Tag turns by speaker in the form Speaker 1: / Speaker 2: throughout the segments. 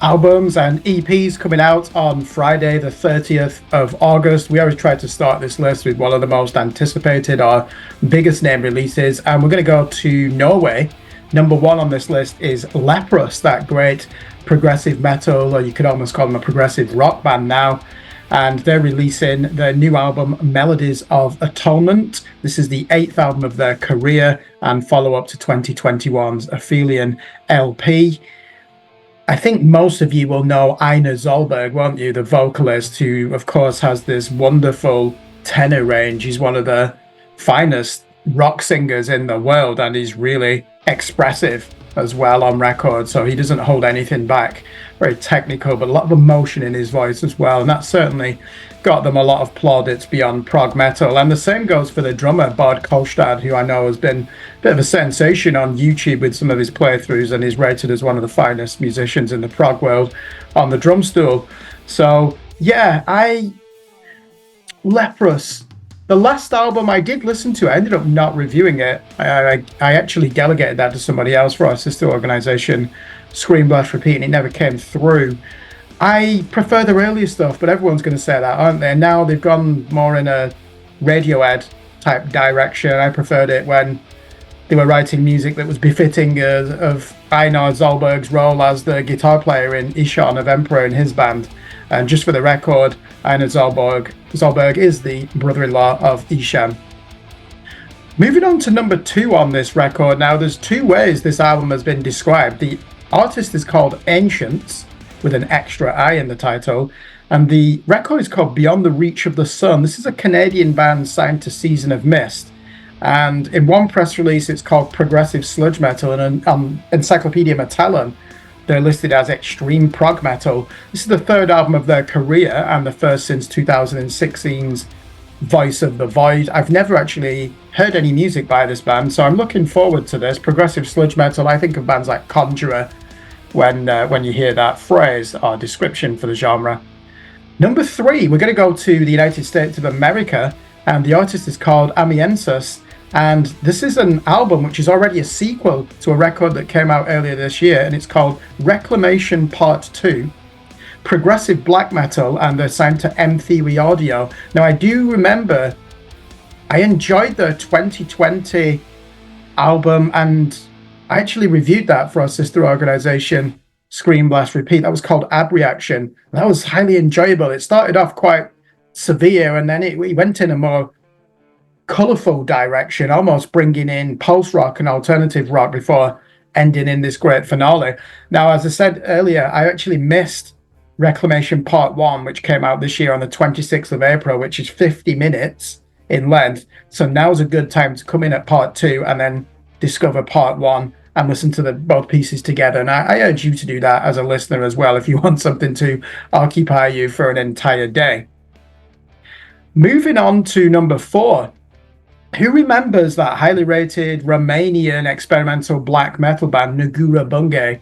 Speaker 1: albums and EPs coming out on Friday, the 30th of August. We always try to start this list with one of the most anticipated or biggest name releases, and we're going to go to Norway. Number one on this list is Leprous, that great progressive metal, or you could almost call them a progressive rock band now. And they're releasing their new album, Melodies of Atonement. This is the 8th album of their career and follow up to 2021's Aphelion LP. I think most of you will know Einar Zolberg, won't you? The vocalist who, of course, has this wonderful tenor range. He's one of the finest rock singers in the world, and he's really expressive as well on record. So he doesn't hold anything back. Very technical, but a lot of emotion in his voice as well. And that certainly got them a lot of plaudits beyond prog metal. And the same goes for the drummer, Bård Kolstad, who I know has been a bit of a sensation on YouTube with some of his playthroughs, and is rated as one of the finest musicians in the prog world on the drum stool. So, yeah, Leprous. The last album I did listen to, I ended up not reviewing it. I actually delegated that to somebody else for our sister organization, Scream Blast Repeat, and it never came through. I prefer the earlier stuff, but everyone's going to say that, aren't they? Now they've gone more in a Radiohead type direction. I preferred it when they were writing music that was befitting of Einar Zolberg's role as the guitar player in Ishan of Emperor in his band. And just for the record, Einar Zolberg is the brother-in-law of Ishan. Moving on to number 2 on this record. Now, there's 2 ways this album has been described. The artist is called Ancients, with an extra I in the title, and the record is called Beyond the Reach of the Sun. This is a Canadian band signed to Season of Mist, and in one press release it's called Progressive Sludge Metal, and on Encyclopedia Metallum they're listed as extreme prog metal. This is the 3rd album of their career and the first since 2016's Voice of the Void. I've never actually heard any music by this band, so I'm looking forward to this. Progressive sludge metal, I think of bands like Conjurer when you hear that phrase or description for the genre. Number 3, we're going to go to the United States of America, and the artist is called Amiensis. And this is an album which is already a sequel to a record that came out earlier this year, and it's called Reclamation Part 2, progressive black metal, and they're signed to M Theory Audio. Now, I do remember I enjoyed the 2020 album, and I actually reviewed that for our sister organization, Scream Blast Repeat. That was called Ab Reaction. That was highly enjoyable. It started off quite severe, and then it went in a more colourful direction, almost bringing in post-rock and alternative rock before ending in this great finale. Now, as I said earlier, I actually missed Reclamation Part 1, which came out this year on the 26th of April, which is 50 minutes in length. So now's a good time to come in at Part 2 and then discover Part 1 and listen to both pieces together. And I urge you to do that as a listener as well, if you want something to occupy you for an entire day. Moving on to number 4. Who remembers that highly rated Romanian experimental black metal band Negura Bunge?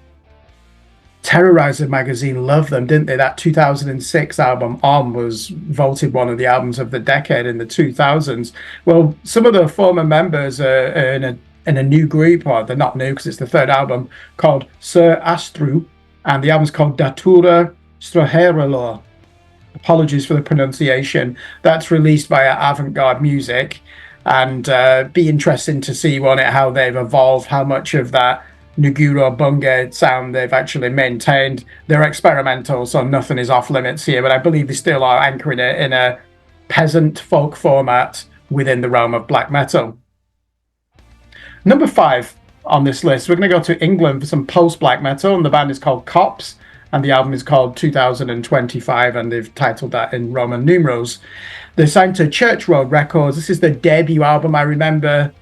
Speaker 1: Terrorizer magazine loved them, didn't they? That 2006 album On was voted one of the albums of the decade in the 2000s. Well, some of the former members are in a new group, or they're not new because it's the 3rd album, called Sir Astru, and the album's called Datura Straheralor. Apologies for the pronunciation. That's released via Avant-Garde Music, and be interesting to see on it how they've evolved, how much of that Negura Bunge sound they've actually maintained. They're experimental, so nothing is off limits here, but I believe they still are anchoring it in a peasant folk format within the realm of black metal. Number 5 on this list, we're going to go to England for some post-black metal, and the band is called Cops, and the album is called 2025, and they've titled that in Roman numerals. They're signed to Church Road Records. This is their debut album. I remember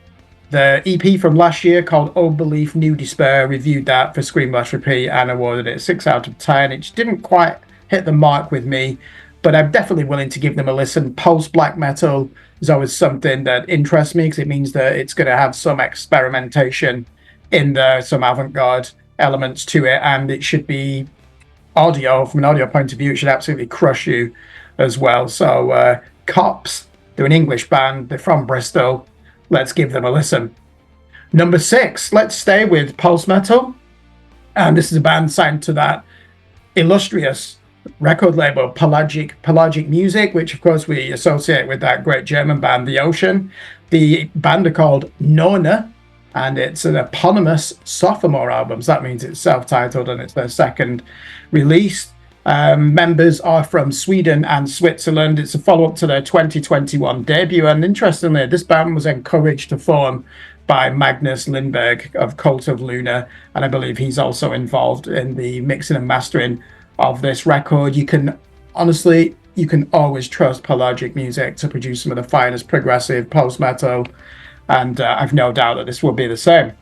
Speaker 1: the EP from last year called Old Belief, New Despair. Reviewed that for Scream Blast Repeat and awarded it 6 out of 10. It didn't quite hit the mark with me, but I'm definitely willing to give them a listen. Post-black metal is always something that interests me because it means that it's going to have some experimentation in there, some avant-garde elements to it, and it should be audio. From an audio point of view, it should absolutely crush you as well. So Cops, they're an English band, they're from Bristol. Let's give them a listen. Number 6, let's stay with post metal, and this is a band signed to that illustrious record label, Pelagic Music, which of course we associate with that great German band, The Ocean. The band are called Nona, and it's an eponymous sophomore album. So that means it's self-titled and it's their second release. Members are from Sweden and Switzerland. It's a follow-up to their 2021 debut. And interestingly, this band was encouraged to form by Magnus Lindberg of Cult of Luna. And I believe he's also involved in the mixing and mastering of this record. You can always trust Pelagic Music to produce some of the finest progressive post-metal. And I've no doubt that this will be the same.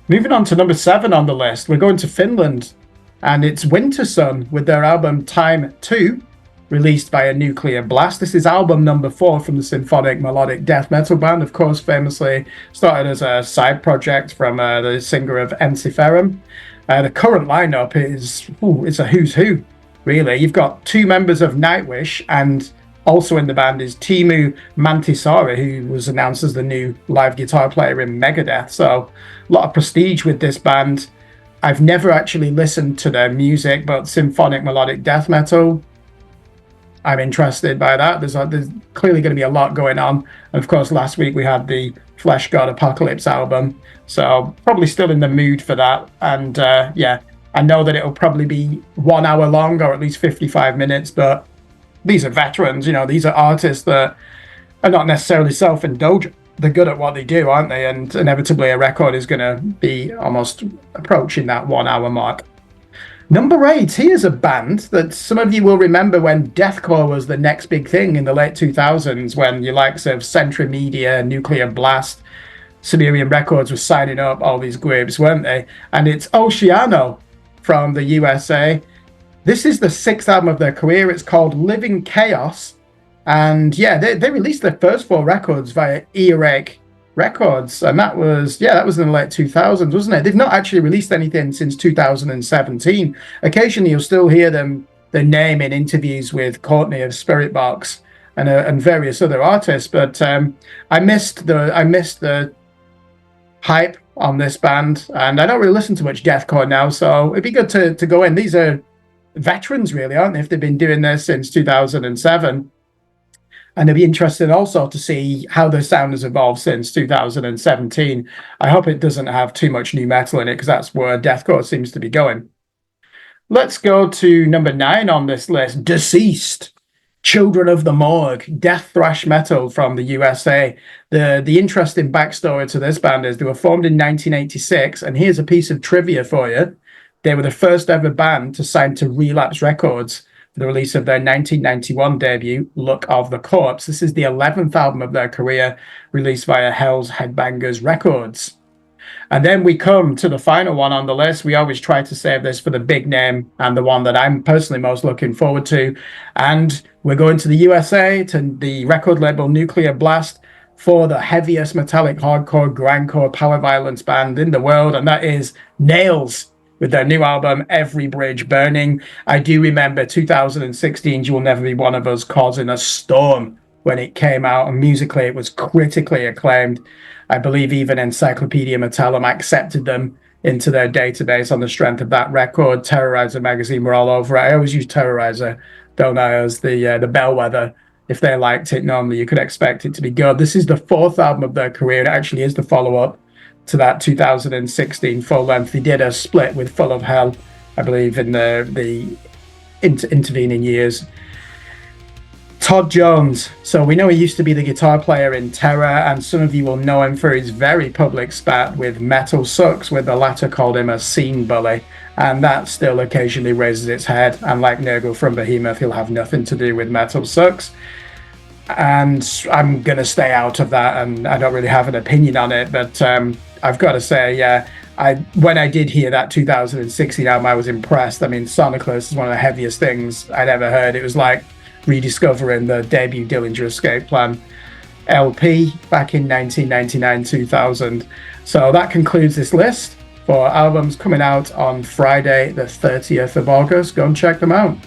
Speaker 1: Moving on to number 7 on the list, we're going to Finland. And it's Wintersun with their album Time 2, released by A Nuclear Blast. This is album number 4 from the symphonic melodic death metal band, of course, famously started as a side project from the singer of Ensiferum. The current lineup it's a who's who, really. You've got 2 members of Nightwish, and also in the band is Teemu Mantisaari, who was announced as the new live guitar player in Megadeth. So a lot of prestige with this band. I've never actually listened to their music, but symphonic melodic death metal, I'm interested by that. There's clearly going to be a lot going on. And of course, last week we had the Flesh God Apocalypse album. So probably still in the mood for that. And I know that it'll probably be 1 hour long, or at least 55 minutes. But these are veterans, these are artists that are not necessarily self-indulgent. They're good at what they do, aren't they? And inevitably a record is going to be almost approaching that 1 hour mark. Number 8, here's a band that some of you will remember when deathcore was the next big thing in the late 2000s, when your likes of Century Media, Nuclear Blast, Siberian Records were signing up all these groups, weren't they? And it's Oceano from the USA. This is the 6th album of their career. It's called Living Chaos. And they released their first 4 records via Earache Records, and that was in the late 2000s, wasn't it? They've not actually released anything since 2017. Occasionally, you'll still hear their name in interviews with Courtney of Spiritbox and various other artists. But I missed the hype on this band, and I don't really listen to much deathcore now, so it'd be good to go in. These are veterans, really, aren't they? If they've been doing this since 2007. And it'll be interesting also to see how the sound has evolved since 2017. I hope it doesn't have too much new metal in it, because that's where deathcore seems to be going. Let's go to number 9 on this list. Deceased, Children of the Morgue, death thrash metal from the USA. The interesting backstory to this band is they were formed in 1986, and here's a piece of trivia for you. They were the first ever band to sign to Relapse Records for the release of their 1991 debut, Look of the Corpse. This is the 11th album of their career, released via Hell's Headbangers Records. And then we come to the final one on the list. We always try to save this for the big name and the one that I'm personally most looking forward to. And we're going to the USA, to the record label Nuclear Blast, for the heaviest metallic hardcore grindcore power violence band in the world, and that is Nails, with their new album, Every Bridge Burning. I do remember 2016, You Will Never Be One of Us, causing a storm when it came out, and musically it was critically acclaimed. I believe even Encyclopedia Metallum accepted them into their database on the strength of that record. Terrorizer magazine were all over it. I always use Terrorizer, don't I, as the bellwether. If they liked it, normally you could expect it to be good. This is the 4th album of their career. It actually is the follow-up to that 2016 full length. They did a split with Full of Hell, I believe, in the intervening years. Todd Jones. So we know he used to be the guitar player in Terror, and some of you will know him for his very public spat with Metal Sucks, with the latter called him a scene bully, and that still occasionally raises its head. And like Nurgle from Behemoth, he'll have nothing to do with Metal Sucks. And I'm going to stay out of that, and I don't really have an opinion on it, but I've got to say, when I did hear that 2016 album, I was impressed. I mean, Sonicless is one of the heaviest things I'd ever heard. It was like rediscovering the debut Dillinger Escape Plan LP back in 1999-2000. So that concludes this list for albums coming out on Friday, the 30th of August. Go and check them out.